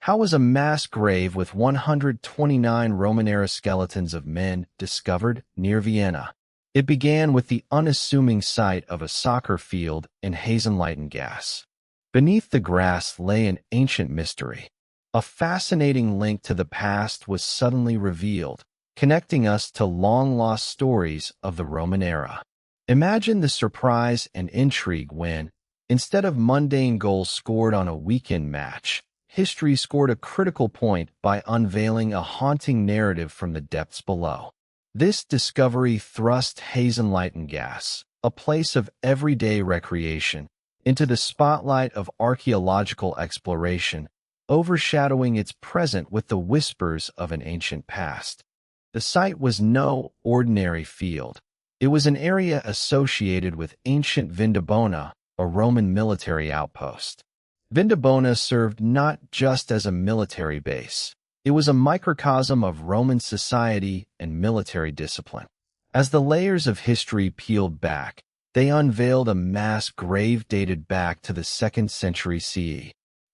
How was a mass grave with 129 Roman-era skeletons of men discovered near Vienna? It began with the unassuming sight of a soccer field in Hasenleitengasse. Beneath the grass lay an ancient mystery. A fascinating link to the past was suddenly revealed, connecting us to long-lost stories of the Roman era. Imagine the surprise and intrigue when, instead of mundane goals scored on a weekend match, history scored a critical point by unveiling a haunting narrative from the depths below. This discovery thrust Hasenleitengasse, a place of everyday recreation, into the spotlight of archaeological exploration, overshadowing its present with the whispers of an ancient past. The site was no ordinary field. It was an area associated with ancient Vindobona, a Roman military outpost. Vindobona served not just as a military base. It was a microcosm of Roman society and military discipline. As the layers of history peeled back, they unveiled a mass grave dated back to the 2nd century CE.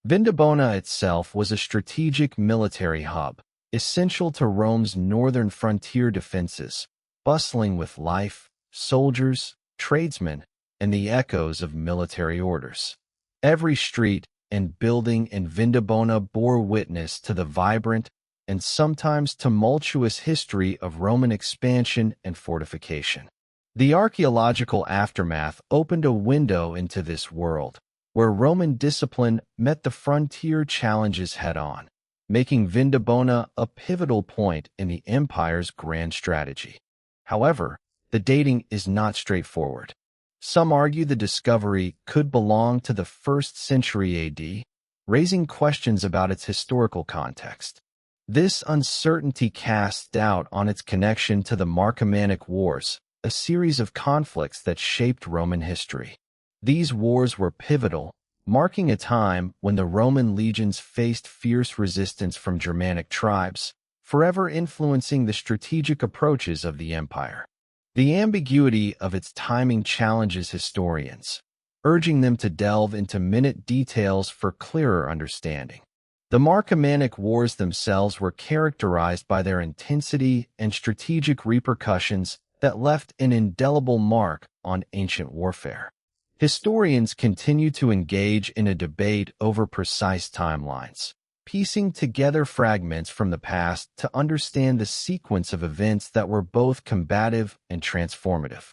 Vindobona itself was a strategic military hub, essential to Rome's northern frontier defenses, bustling with life, soldiers, tradesmen, and the echoes of military orders. Every street and building in Vindobona bore witness to the vibrant and sometimes tumultuous history of Roman expansion and fortification. The archaeological aftermath opened a window into this world, where Roman discipline met the frontier challenges head-on, making Vindobona a pivotal point in the empire's grand strategy. However, the dating is not straightforward. Some argue the discovery could belong to the 1st century AD, raising questions about its historical context. This uncertainty casts doubt on its connection to the Marcomannic Wars, a series of conflicts that shaped Roman history. These wars were pivotal, marking a time when the Roman legions faced fierce resistance from Germanic tribes, forever influencing the strategic approaches of the empire. The ambiguity of its timing challenges historians, urging them to delve into minute details for clearer understanding. The Marcomannic Wars themselves were characterized by their intensity and strategic repercussions that left an indelible mark on ancient warfare. Historians continue to engage in a debate over precise timelines, piecing together fragments from the past to understand the sequence of events that were both combative and transformative.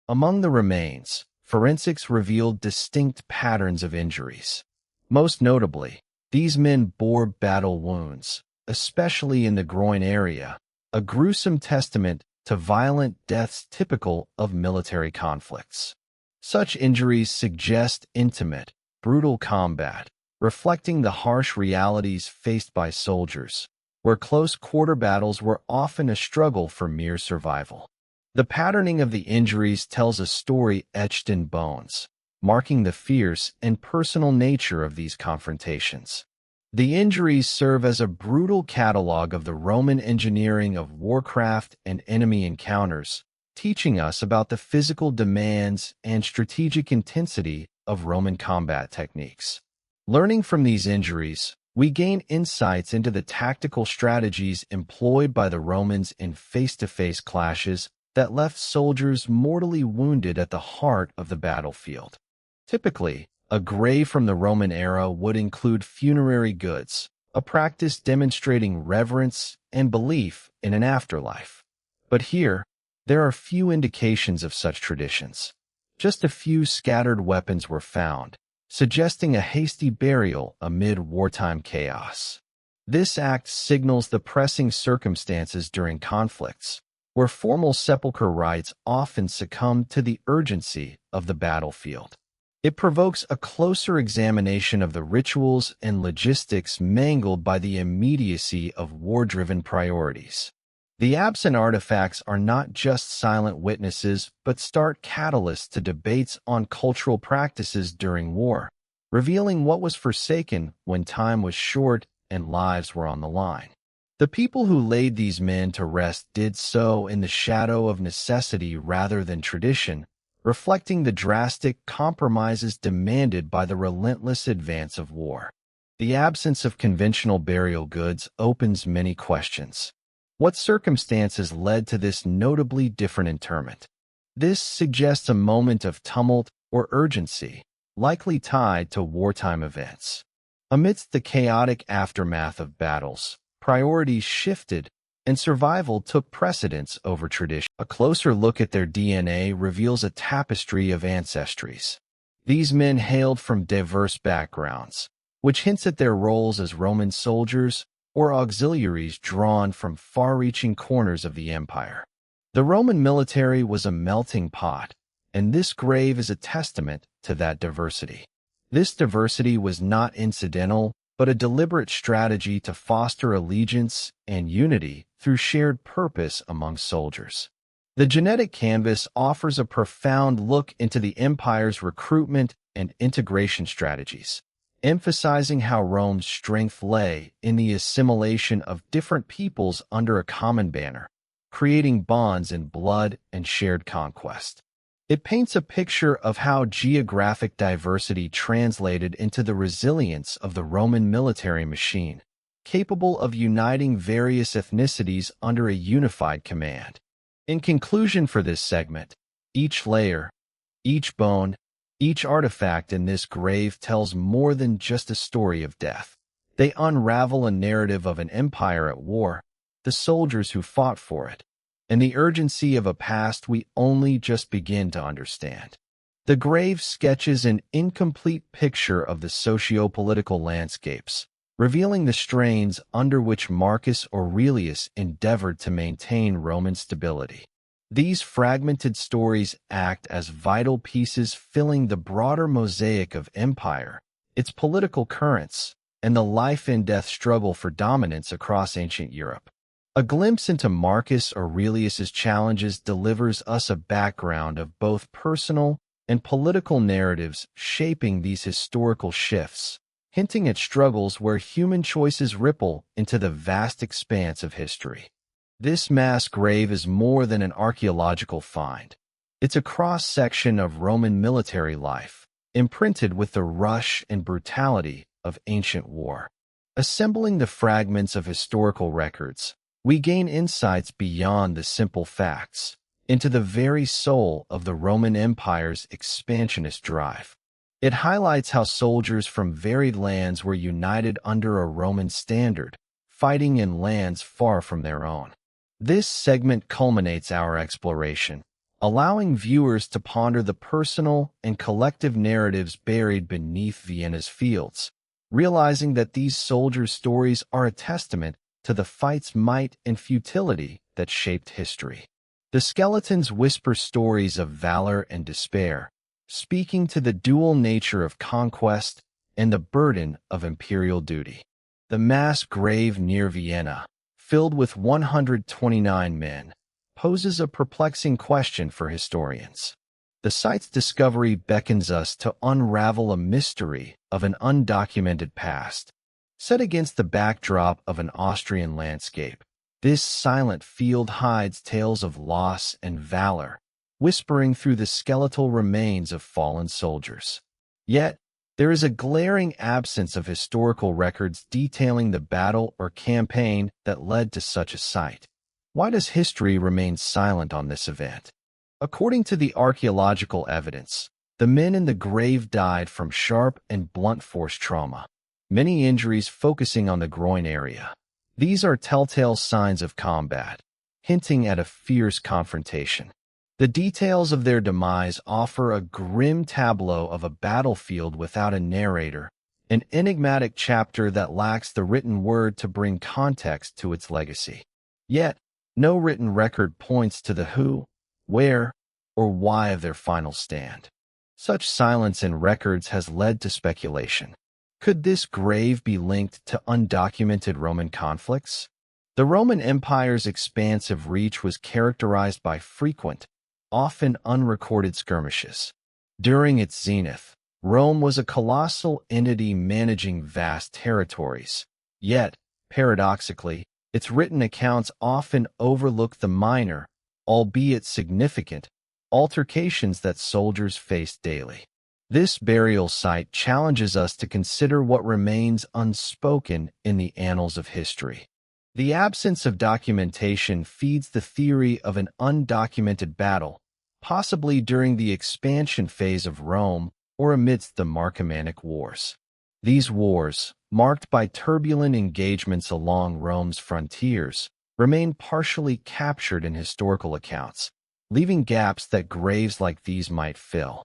Among the remains, forensics revealed distinct patterns of injuries. Most notably, these men bore battle wounds, especially in the groin area, a gruesome testament to violent deaths typical of military conflicts. Such injuries suggest intimate, brutal combat, reflecting the harsh realities faced by soldiers, where close-quarter battles were often a struggle for mere survival. The patterning of the injuries tells a story etched in bones, marking the fierce and personal nature of these confrontations. The injuries serve as a brutal catalog of the Roman engineering of warcraft and enemy encounters, teaching us about the physical demands and strategic intensity of Roman combat techniques. Learning from these injuries, we gain insights into the tactical strategies employed by the Romans in face-to-face clashes that left soldiers mortally wounded at the heart of the battlefield. Typically, a grave from the Roman era would include funerary goods, a practice demonstrating reverence and belief in an afterlife. But here, there are few indications of such traditions. Just a few scattered weapons were found, suggesting a hasty burial amid wartime chaos. This act signals the pressing circumstances during conflicts, where formal sepulchre rites often succumb to the urgency of the battlefield. It provokes a closer examination of the rituals and logistics mangled by the immediacy of war-driven priorities. The absent artifacts are not just silent witnesses, but stark catalysts to debates on cultural practices during war, revealing what was forsaken when time was short and lives were on the line. The people who laid these men to rest did so in the shadow of necessity rather than tradition, reflecting the drastic compromises demanded by the relentless advance of war. The absence of conventional burial goods opens many questions. What circumstances led to this notably different interment? This suggests a moment of tumult or urgency, likely tied to wartime events. Amidst the chaotic aftermath of battles, priorities shifted and survival took precedence over tradition. A closer look at their DNA reveals a tapestry of ancestries. These men hailed from diverse backgrounds, which hints at their roles as Roman soldiers or auxiliaries drawn from far-reaching corners of the empire. The Roman military was a melting pot, and this grave is a testament to that diversity. This diversity was not incidental, but a deliberate strategy to foster allegiance and unity through shared purpose among soldiers. The genetic canvas offers a profound look into the empire's recruitment and integration strategies, emphasizing how Rome's strength lay in the assimilation of different peoples under a common banner, creating bonds in blood and shared conquest. It paints a picture of how geographic diversity translated into the resilience of the Roman military machine, capable of uniting various ethnicities under a unified command. In conclusion for this segment, each layer, each bone, each artifact in this grave tells more than just a story of death. They unravel a narrative of an empire at war, the soldiers who fought for it, and the urgency of a past we only just begin to understand. The grave sketches an incomplete picture of the socio-political landscapes, revealing the strains under which Marcus Aurelius endeavored to maintain Roman stability. These fragmented stories act as vital pieces filling the broader mosaic of empire, its political currents, and the life-and-death struggle for dominance across ancient Europe. A glimpse into Marcus Aurelius's challenges delivers us a background of both personal and political narratives shaping these historical shifts, hinting at struggles where human choices ripple into the vast expanse of history. This mass grave is more than an archaeological find. It's a cross-section of Roman military life, imprinted with the rush and brutality of ancient war. Assembling the fragments of historical records, we gain insights beyond the simple facts, into the very soul of the Roman Empire's expansionist drive. It highlights how soldiers from varied lands were united under a Roman standard, fighting in lands far from their own. This segment culminates our exploration, allowing viewers to ponder the personal and collective narratives buried beneath Vienna's fields, realizing that these soldiers' stories are a testament to the fight's might and futility that shaped history. The skeletons whisper stories of valor and despair, speaking to the dual nature of conquest and the burden of imperial duty. The mass grave near Vienna, filled with 129 men, poses a perplexing question for historians. The site's discovery beckons us to unravel a mystery of an undocumented past. Set against the backdrop of an Austrian landscape, this silent field hides tales of loss and valor, whispering through the skeletal remains of fallen soldiers. Yet, there is a glaring absence of historical records detailing the battle or campaign that led to such a site. Why does history remain silent on this event? According to the archaeological evidence, the men in the grave died from sharp and blunt force trauma, many injuries focusing on the groin area. These are telltale signs of combat, hinting at a fierce confrontation. The details of their demise offer a grim tableau of a battlefield without a narrator, an enigmatic chapter that lacks the written word to bring context to its legacy. Yet, no written record points to the who, where, or why of their final stand. Such silence in records has led to speculation. Could this grave be linked to undocumented Roman conflicts? The Roman Empire's expansive reach was characterized by frequent, often unrecorded skirmishes. During its zenith, Rome was a colossal entity managing vast territories. Yet, paradoxically, its written accounts often overlook the minor, albeit significant, altercations that soldiers faced daily. This burial site challenges us to consider what remains unspoken in the annals of history. The absence of documentation feeds the theory of an undocumented battle, possibly during the expansion phase of Rome or amidst the Marcomannic Wars. These wars, marked by turbulent engagements along Rome's frontiers, remain partially captured in historical accounts, leaving gaps that graves like these might fill.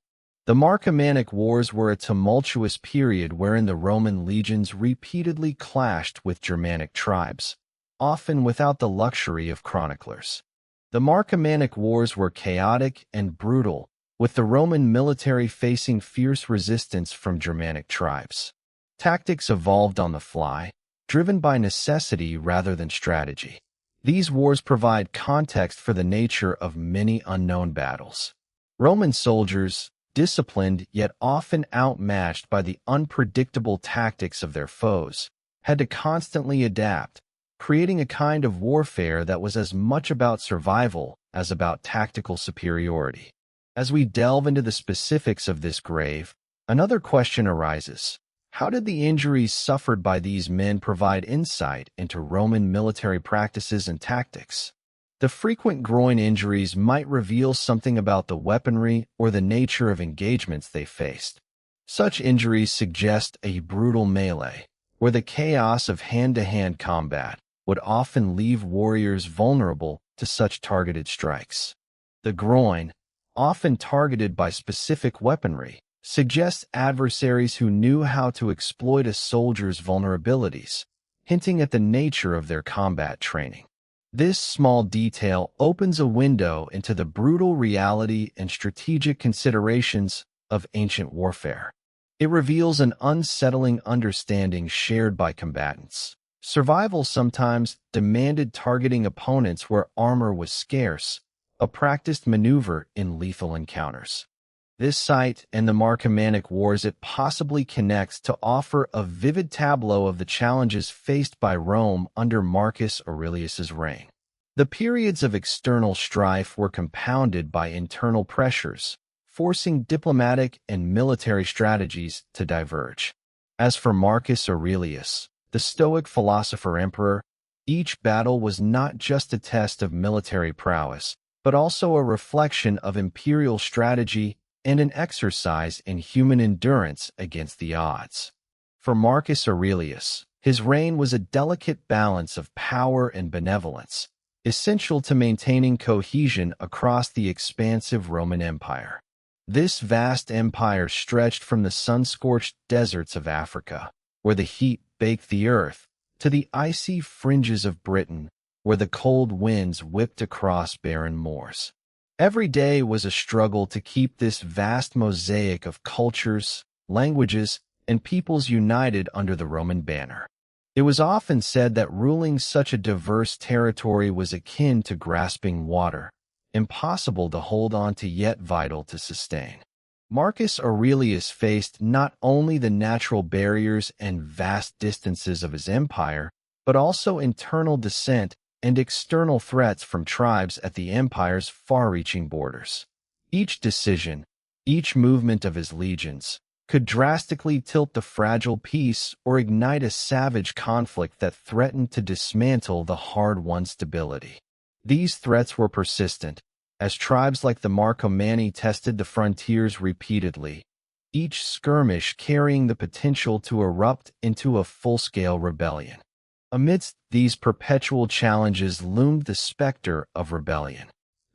The Marcomannic Wars were a tumultuous period wherein the Roman legions repeatedly clashed with Germanic tribes, often without the luxury of chroniclers. The Marcomannic Wars were chaotic and brutal, with the Roman military facing fierce resistance from Germanic tribes. Tactics evolved on the fly, driven by necessity rather than strategy. These wars provide context for the nature of many unknown battles. Roman soldiers, disciplined yet often outmatched by the unpredictable tactics of their foes, had to constantly adapt, creating a kind of warfare that was as much about survival as about tactical superiority. As we delve into the specifics of this grave, another question arises. How did the injuries suffered by these men provide insight into Roman military practices and tactics? The frequent groin injuries might reveal something about the weaponry or the nature of engagements they faced. Such injuries suggest a brutal melee, where the chaos of hand-to-hand combat would often leave warriors vulnerable to such targeted strikes. The groin, often targeted by specific weaponry, suggests adversaries who knew how to exploit a soldier's vulnerabilities, hinting at the nature of their combat training. This small detail opens a window into the brutal reality and strategic considerations of ancient warfare. It reveals an unsettling understanding shared by combatants. Survival sometimes demanded targeting opponents where armor was scarce, a practiced maneuver in lethal encounters. This site and the Marcomannic Wars it possibly connects to offer a vivid tableau of the challenges faced by Rome under Marcus Aurelius's reign. The periods of external strife were compounded by internal pressures, forcing diplomatic and military strategies to diverge. As for Marcus Aurelius, the Stoic philosopher-emperor, each battle was not just a test of military prowess, but also a reflection of imperial strategy and an exercise in human endurance against the odds. For Marcus Aurelius, his reign was a delicate balance of power and benevolence, essential to maintaining cohesion across the expansive Roman Empire. This vast empire stretched from the sun-scorched deserts of Africa, where the heat baked the earth, to the icy fringes of Britain, where the cold winds whipped across barren moors. Every day was a struggle to keep this vast mosaic of cultures, languages, and peoples united under the Roman banner. It was often said that ruling such a diverse territory was akin to grasping water, impossible to hold on to yet vital to sustain. Marcus Aurelius faced not only the natural barriers and vast distances of his empire, but also internal dissent and external threats from tribes at the empire's far-reaching borders. Each decision, each movement of his legions, could drastically tilt the fragile peace or ignite a savage conflict that threatened to dismantle the hard-won stability. These threats were persistent, as tribes like the Marcomanni tested the frontiers repeatedly, each skirmish carrying the potential to erupt into a full-scale rebellion. Amidst these perpetual challenges loomed the specter of rebellion.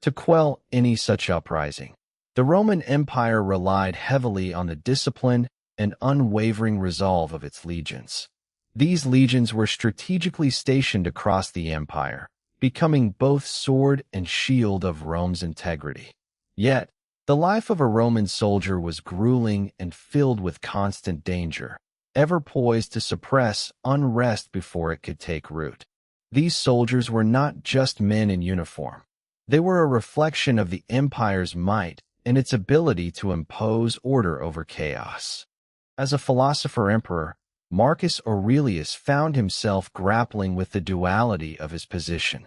To quell any such uprising, the Roman Empire relied heavily on the discipline and unwavering resolve of its legions. These legions were strategically stationed across the empire, becoming both sword and shield of Rome's integrity. Yet, the life of a Roman soldier was grueling and filled with constant danger, ever poised to suppress unrest before it could take root. These soldiers were not just men in uniform. They were a reflection of the empire's might and its ability to impose order over chaos. As a philosopher-emperor, Marcus Aurelius found himself grappling with the duality of his position.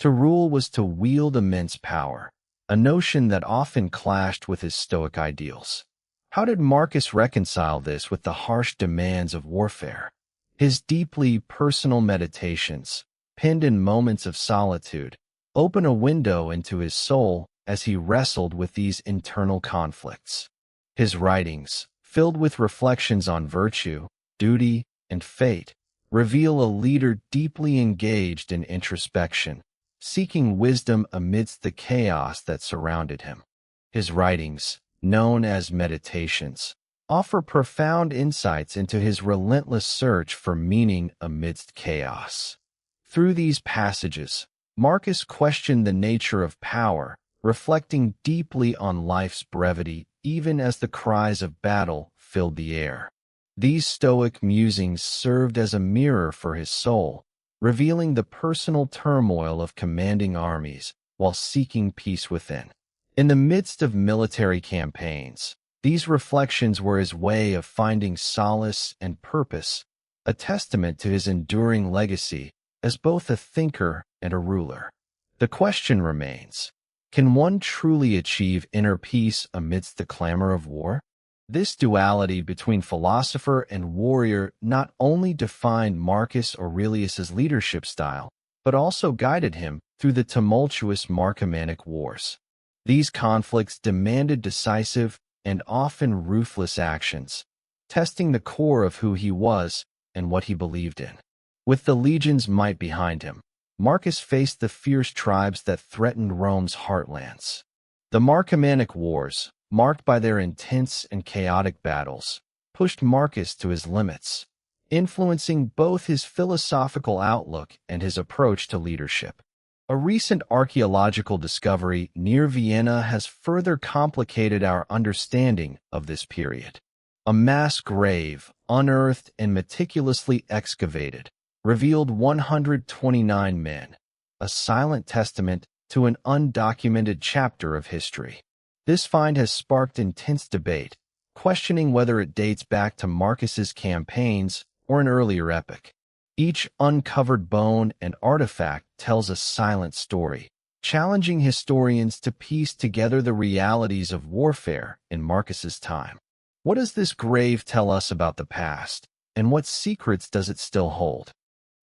To rule was to wield immense power, a notion that often clashed with his Stoic ideals. How did Marcus reconcile this with the harsh demands of warfare? His deeply personal meditations, penned in moments of solitude, open a window into his soul as he wrestled with these internal conflicts. His writings, filled with reflections on virtue, duty, and fate, reveal a leader deeply engaged in introspection, seeking wisdom amidst the chaos that surrounded him. His writings, known as meditations, offer profound insights into his relentless search for meaning amidst chaos. Through these passages, Marcus questioned the nature of power, reflecting deeply on life's brevity even as the cries of battle filled the air. These stoic musings served as a mirror for his soul, revealing the personal turmoil of commanding armies while seeking peace within. In the midst of military campaigns, these reflections were his way of finding solace and purpose, a testament to his enduring legacy as both a thinker and a ruler. The question remains, can one truly achieve inner peace amidst the clamor of war? This duality between philosopher and warrior not only defined Marcus Aurelius's leadership style, but also guided him through the tumultuous Marcomannic Wars. These conflicts demanded decisive and often ruthless actions, testing the core of who he was and what he believed in. With the legion's might behind him, Marcus faced the fierce tribes that threatened Rome's heartlands. The Marcomannic Wars, marked by their intense and chaotic battles, pushed Marcus to his limits, influencing both his philosophical outlook and his approach to leadership. A recent archaeological discovery near Vienna has further complicated our understanding of this period. A mass grave, unearthed and meticulously excavated, revealed 129 men, a silent testament to an undocumented chapter of history. This find has sparked intense debate, questioning whether it dates back to Marcus's campaigns or an earlier epoch. Each uncovered bone and artifact tells a silent story, challenging historians to piece together the realities of warfare in Marcus's time. What does this grave tell us about the past, and what secrets does it still hold?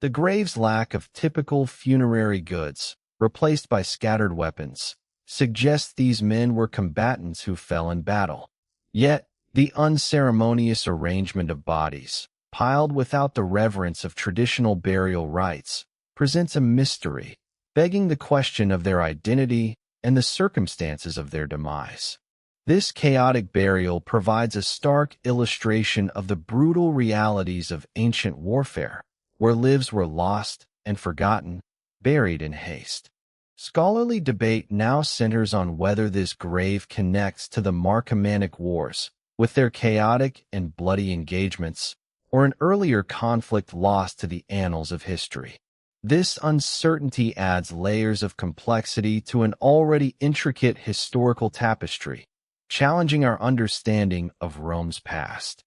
The grave's lack of typical funerary goods, replaced by scattered weapons, suggests these men were combatants who fell in battle. Yet, the unceremonious arrangement of bodies, piled without the reverence of traditional burial rites, presents a mystery, begging the question of their identity and the circumstances of their demise. This chaotic burial provides a stark illustration of the brutal realities of ancient warfare, where lives were lost and forgotten, buried in haste. Scholarly debate now centers on whether this grave connects to the Marcomannic Wars, with their chaotic and bloody engagements, or an earlier conflict lost to the annals of history. This uncertainty adds layers of complexity to an already intricate historical tapestry, challenging our understanding of Rome's past.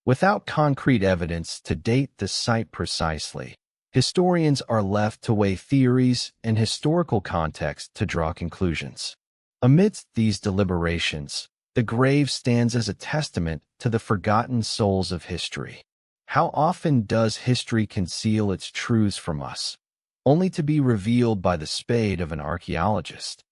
Without concrete evidence to date the site precisely, historians are left to weigh theories and historical context to draw conclusions. Amidst these deliberations, the grave stands as a testament to the forgotten souls of history. How often does history conceal its truths from us, only to be revealed by the spade of an archaeologist?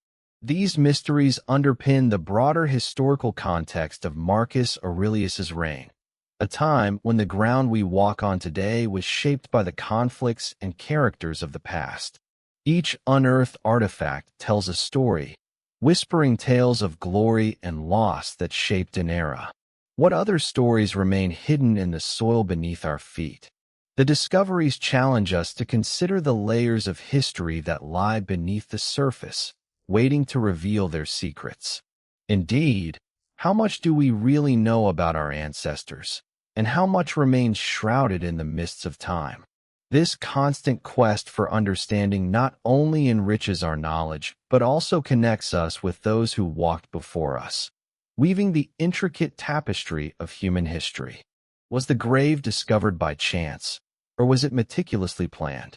These mysteries underpin the broader historical context of Marcus Aurelius's reign, a time when the ground we walk on today was shaped by the conflicts and characters of the past. Each unearthed artifact tells a story, whispering tales of glory and loss that shaped an era. What other stories remain hidden in the soil beneath our feet? The discoveries challenge us to consider the layers of history that lie beneath the surface, waiting to reveal their secrets. Indeed, how much do we really know about our ancestors, and how much remains shrouded in the mists of time? This constant quest for understanding not only enriches our knowledge, but also connects us with those who walked before us, weaving the intricate tapestry of human history. Was the grave discovered by chance, or was it meticulously planned?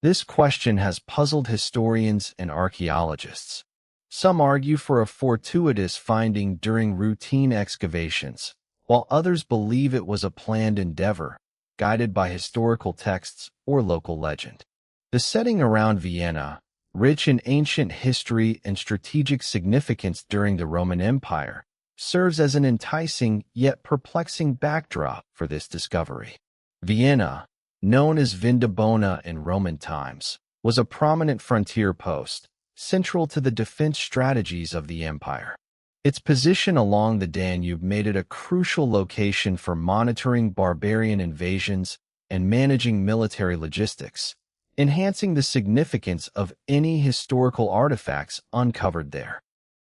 This question has puzzled historians and archaeologists. Some argue for a fortuitous finding during routine excavations, while others believe it was a planned endeavor, guided by historical texts or local legend. The setting around Vienna, rich in ancient history and strategic significance during the Roman Empire, serves as an enticing yet perplexing backdrop for this discovery. Vienna, known as Vindobona in Roman times, was a prominent frontier post, central to the defense strategies of the empire. Its position along the Danube made it a crucial location for monitoring barbarian invasions and managing military logistics, enhancing the significance of any historical artifacts uncovered there.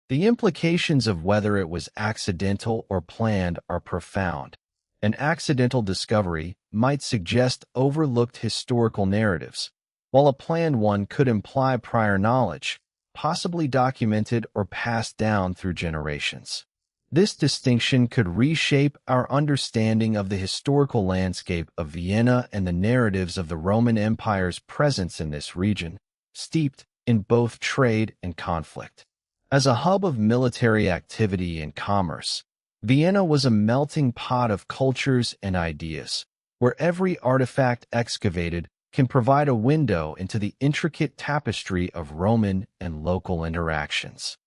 The implications of whether it was accidental or planned are profound. An accidental discovery might suggest overlooked historical narratives, while a planned one could imply prior knowledge, possibly documented or passed down through generations. This distinction could reshape our understanding of the historical landscape of Vienna and the narratives of the Roman Empire's presence in this region, steeped in both trade and conflict. As a hub of military activity and commerce, Vienna was a melting pot of cultures and ideas, where every artifact excavated can provide a window into the intricate tapestry of Roman and local interactions.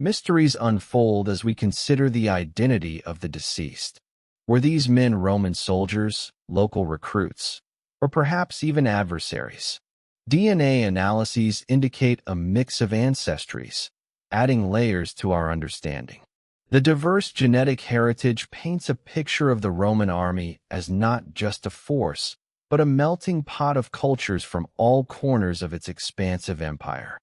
Mysteries unfold as we consider the identity of the deceased. Were these men Roman soldiers, local recruits, or perhaps even adversaries? DNA analyses indicate a mix of ancestries, adding layers to our understanding. The diverse genetic heritage paints a picture of the Roman army as not just a force, but a melting pot of cultures from all corners of its expansive empire.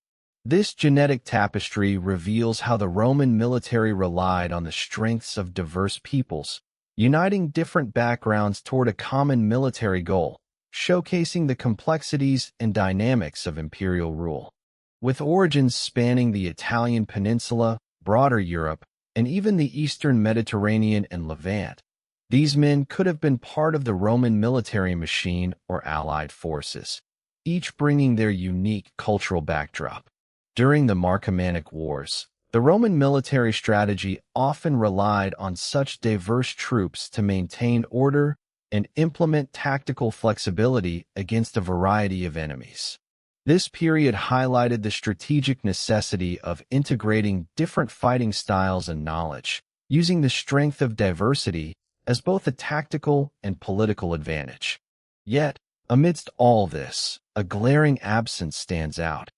This genetic tapestry reveals how the Roman military relied on the strengths of diverse peoples, uniting different backgrounds toward a common military goal, showcasing the complexities and dynamics of imperial rule. With origins spanning the Italian peninsula, broader Europe, and even the eastern Mediterranean and Levant, these men could have been part of the Roman military machine or allied forces, each bringing their unique cultural backdrop. During the Marcomannic Wars, the Roman military strategy often relied on such diverse troops to maintain order and implement tactical flexibility against a variety of enemies. This period highlighted the strategic necessity of integrating different fighting styles and knowledge, using the strength of diversity as both a tactical and political advantage. Yet, amidst all this, a glaring absence stands out.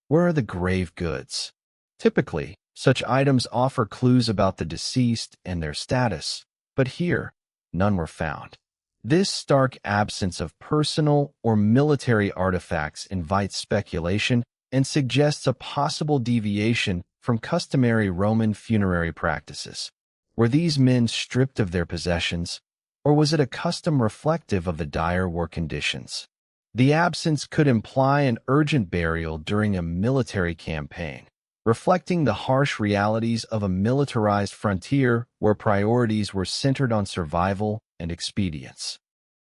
Where are the grave goods? Typically, such items offer clues about the deceased and their status, but here, none were found. This stark absence of personal or military artifacts invites speculation and suggests a possible deviation from customary Roman funerary practices. Were these men stripped of their possessions, or was it a custom reflective of the dire war conditions? The absence could imply an urgent burial during a military campaign, reflecting the harsh realities of a militarized frontier where priorities were centered on survival and expedience.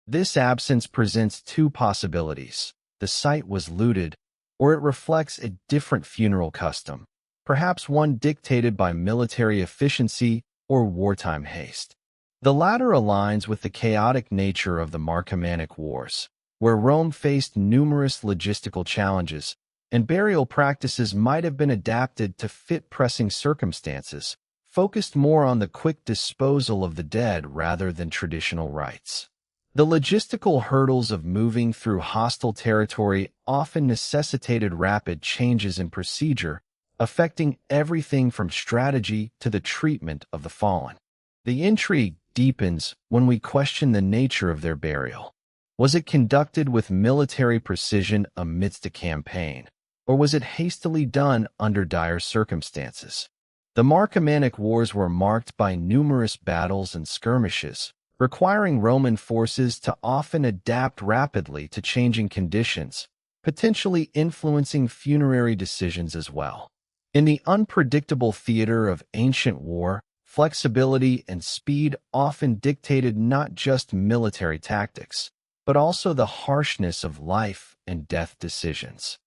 This absence presents two possibilities. The site was looted, or it reflects a different funeral custom, perhaps one dictated by military efficiency or wartime haste. The latter aligns with the chaotic nature of the Marcomannic Wars, where Rome faced numerous logistical challenges, and burial practices might have been adapted to fit pressing circumstances, focused more on the quick disposal of the dead rather than traditional rites. The logistical hurdles of moving through hostile territory often necessitated rapid changes in procedure, affecting everything from strategy to the treatment of the fallen. The intrigue deepens when we question the nature of their burial. Was it conducted with military precision amidst a campaign, or was it hastily done under dire circumstances? The Marcomannic Wars were marked by numerous battles and skirmishes, requiring Roman forces to often adapt rapidly to changing conditions, potentially influencing funerary decisions as well. In the unpredictable theater of ancient war, flexibility and speed often dictated not just military tactics, but also the harshness of life and death decisions.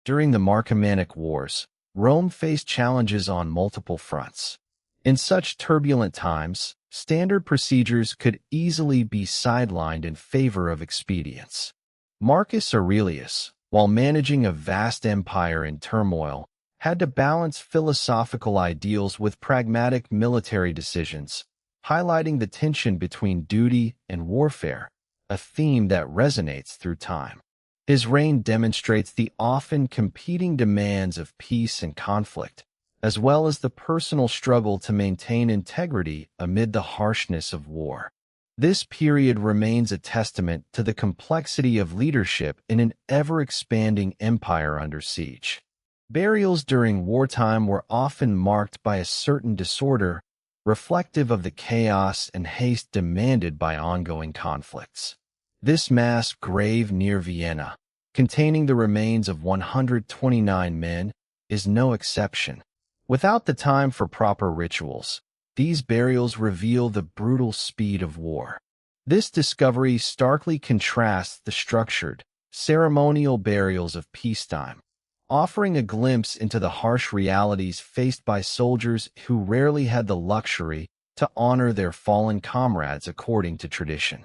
During the Marcomannic Wars, Rome faced challenges on multiple fronts. In such turbulent times, standard procedures could easily be sidelined in favor of expedience. Marcus Aurelius, while managing a vast empire in turmoil, had to balance philosophical ideals with pragmatic military decisions, highlighting the tension between duty and warfare, a theme that resonates through time. His reign demonstrates the often competing demands of peace and conflict, as well as the personal struggle to maintain integrity amid the harshness of war. This period remains a testament to the complexity of leadership in an ever-expanding empire under siege. Burials during wartime were often marked by a certain disorder, reflective of the chaos and haste demanded by ongoing conflicts. This mass grave near Vienna, containing the remains of 129 men, is no exception. Without the time for proper rituals, these burials reveal the brutal speed of war. This discovery starkly contrasts the structured, ceremonial burials of peacetime, offering a glimpse into the harsh realities faced by soldiers who rarely had the luxury to honor their fallen comrades according to tradition.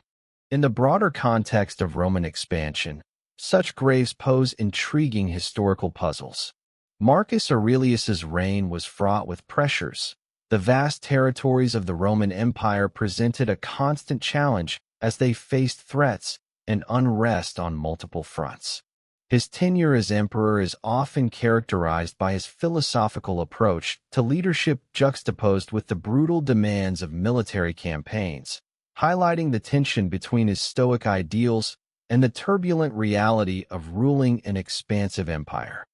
In the broader context of Roman expansion, such graves pose intriguing historical puzzles. Marcus Aurelius's reign was fraught with pressures. The vast territories of the Roman Empire presented a constant challenge as they faced threats and unrest on multiple fronts. His tenure as emperor is often characterized by his philosophical approach to leadership juxtaposed with the brutal demands of military campaigns, highlighting the tension between his stoic ideals and the turbulent reality of ruling an expansive empire.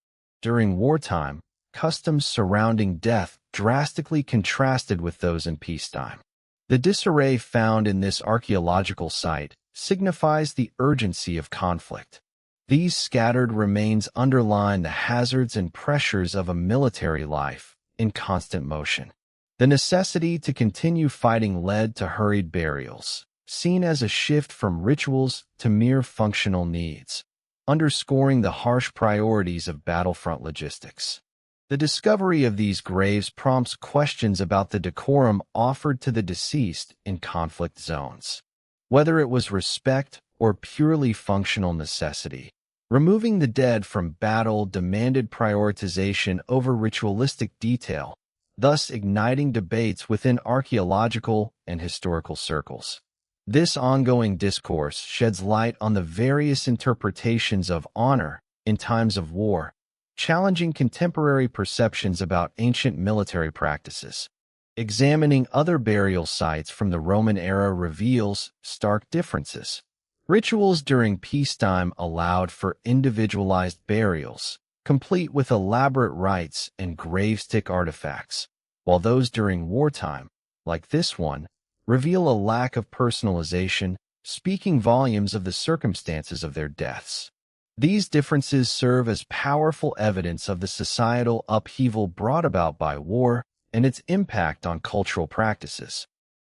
During wartime, customs surrounding death drastically contrasted with those in peacetime. The disarray found in this archaeological site signifies the urgency of conflict. These scattered remains underline the hazards and pressures of a military life in constant motion. The necessity to continue fighting led to hurried burials, seen as a shift from rituals to mere functional needs, underscoring the harsh priorities of battlefront logistics. The discovery of these graves prompts questions about the decorum offered to the deceased in conflict zones. Whether it was respect or purely functional necessity, removing the dead from battle demanded prioritization over ritualistic detail, thus igniting debates within archaeological and historical circles. This ongoing discourse sheds light on the various interpretations of honor in times of war, challenging contemporary perceptions about ancient military practices. Examining other burial sites from the Roman era reveals stark differences. Rituals during peacetime allowed for individualized burials, complete with elaborate rites and gravestick artifacts, while those during wartime, like this one, reveal a lack of personalization, speaking volumes of the circumstances of their deaths. These differences serve as powerful evidence of the societal upheaval brought about by war and its impact on cultural practices.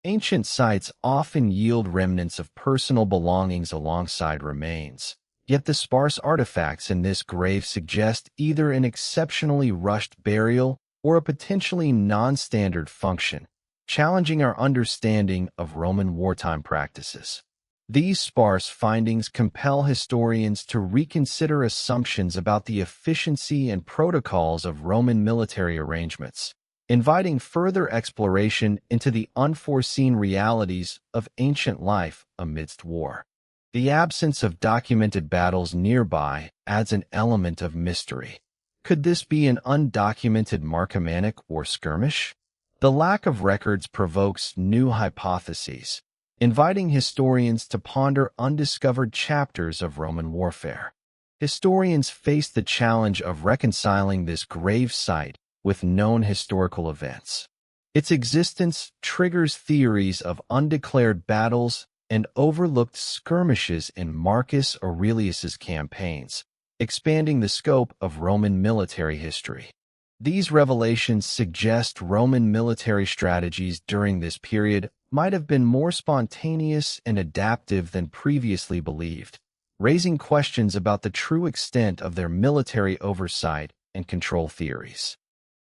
Ancient sites often yield remnants of personal belongings alongside remains, yet the sparse artifacts in this grave suggest either an exceptionally rushed burial or a potentially non-standard function, challenging our understanding of Roman wartime practices. These sparse findings compel historians to reconsider assumptions about the efficiency and protocols of Roman military arrangements, inviting further exploration into the unforeseen realities of ancient life amidst war. The absence of documented battles nearby adds an element of mystery. Could this be an undocumented Marcomannic War skirmish? The lack of records provokes new hypotheses, inviting historians to ponder undiscovered chapters of Roman warfare. Historians face the challenge of reconciling this grave site with known historical events. Its existence triggers theories of undeclared battles and overlooked skirmishes in Marcus Aurelius's campaigns, expanding the scope of Roman military history. These revelations suggest Roman military strategies during this period might have been more spontaneous and adaptive than previously believed, raising questions about the true extent of their military oversight and control theories.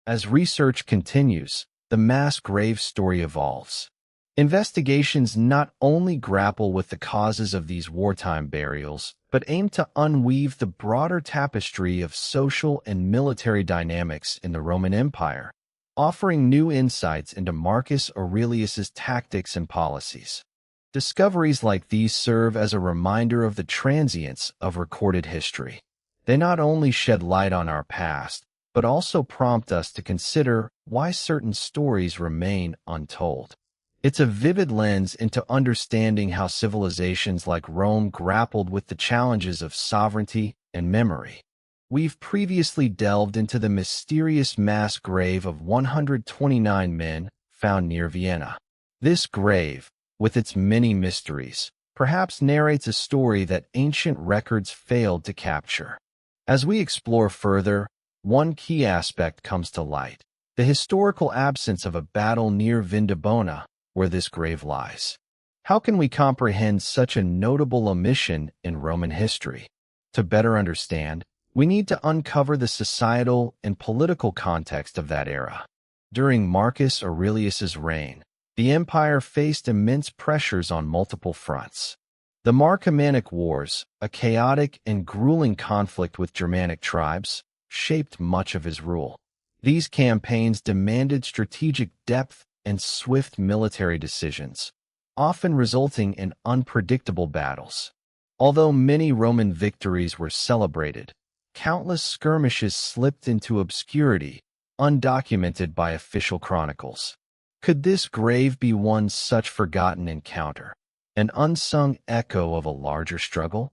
As research continues, the mass grave story evolves. Investigations not only grapple with the causes of these wartime burials, but aim to unweave the broader tapestry of social and military dynamics in the Roman Empire, offering new insights into Marcus Aurelius's tactics and policies. Discoveries like these serve as a reminder of the transience of recorded history. They not only shed light on our past, but also prompt us to consider why certain stories remain untold. It's a vivid lens into understanding how civilizations like Rome grappled with the challenges of sovereignty and memory. We've previously delved into the mysterious mass grave of 129 men found near Vienna. This grave, with its many mysteries, perhaps narrates a story that ancient records failed to capture. As we explore further, one key aspect comes to light: the historical absence of a battle near Vindobona, where this grave lies. How can we comprehend such a notable omission in Roman history? To better understand, we need to uncover the societal and political context of that era. During Marcus Aurelius's reign, the empire faced immense pressures on multiple fronts. The Marcomannic Wars, a chaotic and grueling conflict with Germanic tribes, shaped much of his rule. These campaigns demanded strategic depth and swift military decisions, often resulting in unpredictable battles. Although many Roman victories were celebrated, countless skirmishes slipped into obscurity, undocumented by official chronicles. Could this grave be one such forgotten encounter, an unsung echo of a larger struggle?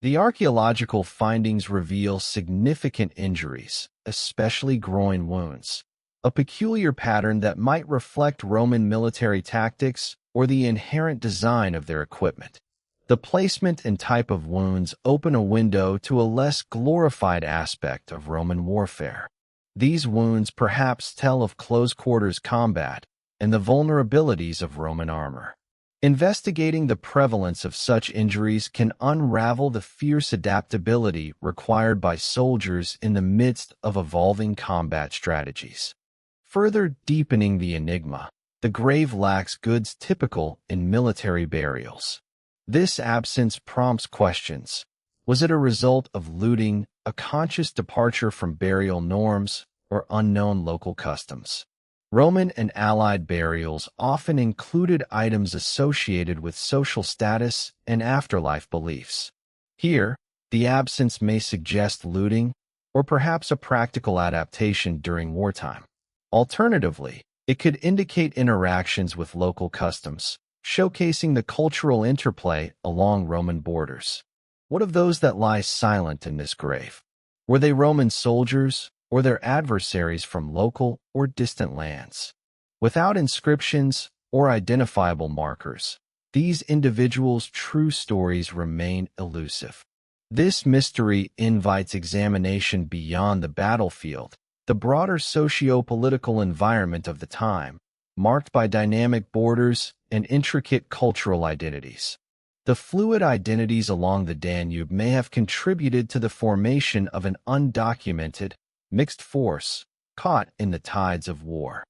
The archaeological findings reveal significant injuries, especially groin wounds, a peculiar pattern that might reflect Roman military tactics or the inherent design of their equipment. The placement and type of wounds open a window to a less glorified aspect of Roman warfare. These wounds perhaps tell of close-quarters combat and the vulnerabilities of Roman armor. Investigating the prevalence of such injuries can unravel the fierce adaptability required by soldiers in the midst of evolving combat strategies. Further deepening the enigma, the grave lacks goods typical in military burials. This absence prompts questions. Was it a result of looting, a conscious departure from burial norms, or unknown local customs? Roman and Allied burials often included items associated with social status and afterlife beliefs. Here, the absence may suggest looting, or perhaps a practical adaptation during wartime. Alternatively, it could indicate interactions with local customs, showcasing the cultural interplay along Roman borders. What of those that lie silent in this grave? Were they Roman soldiers, or their adversaries from local or distant lands? Without inscriptions or identifiable markers, these individuals' true stories remain elusive. This mystery invites examination beyond the battlefield, the broader socio-political environment of the time, marked by dynamic borders and intricate cultural identities. The fluid identities along the Danube may have contributed to the formation of an undocumented, mixed force caught in the tides of war.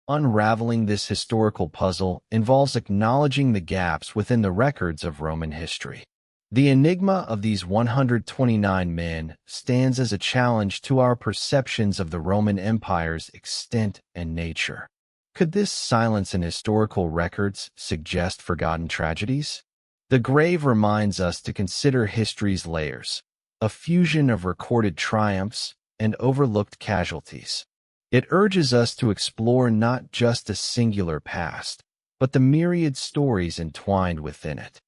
Unraveling this historical puzzle involves acknowledging the gaps within the records of Roman history. The enigma of these 129 men stands as a challenge to our perceptions of the Roman Empire's extent and nature. Could this silence in historical records suggest forgotten tragedies? The grave reminds us to consider history's layers, a fusion of recorded triumphs and overlooked casualties. It urges us to explore not just a singular past, but the myriad stories entwined within it.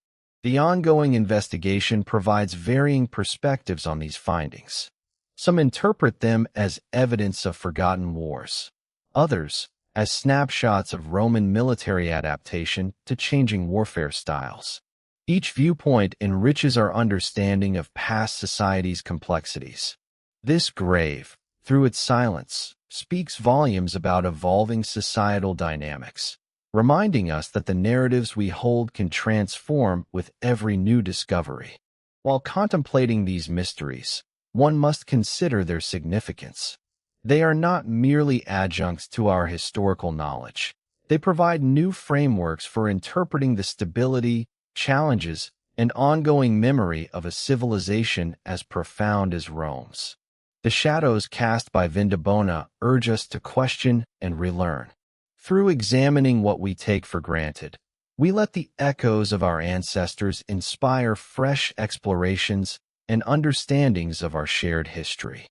The ongoing investigation provides varying perspectives on these findings. Some interpret them as evidence of forgotten wars, others as snapshots of Roman military adaptation to changing warfare styles. Each viewpoint enriches our understanding of past societies' complexities. This grave, through its silence, speaks volumes about evolving societal dynamics, reminding us that the narratives we hold can transform with every new discovery. While contemplating these mysteries, one must consider their significance. They are not merely adjuncts to our historical knowledge. They provide new frameworks for interpreting the stability, challenges, and ongoing memory of a civilization as profound as Rome's. The shadows cast by Vindobona urge us to question and relearn. Through examining what we take for granted, we let the echoes of our ancestors inspire fresh explorations and understandings of our shared history.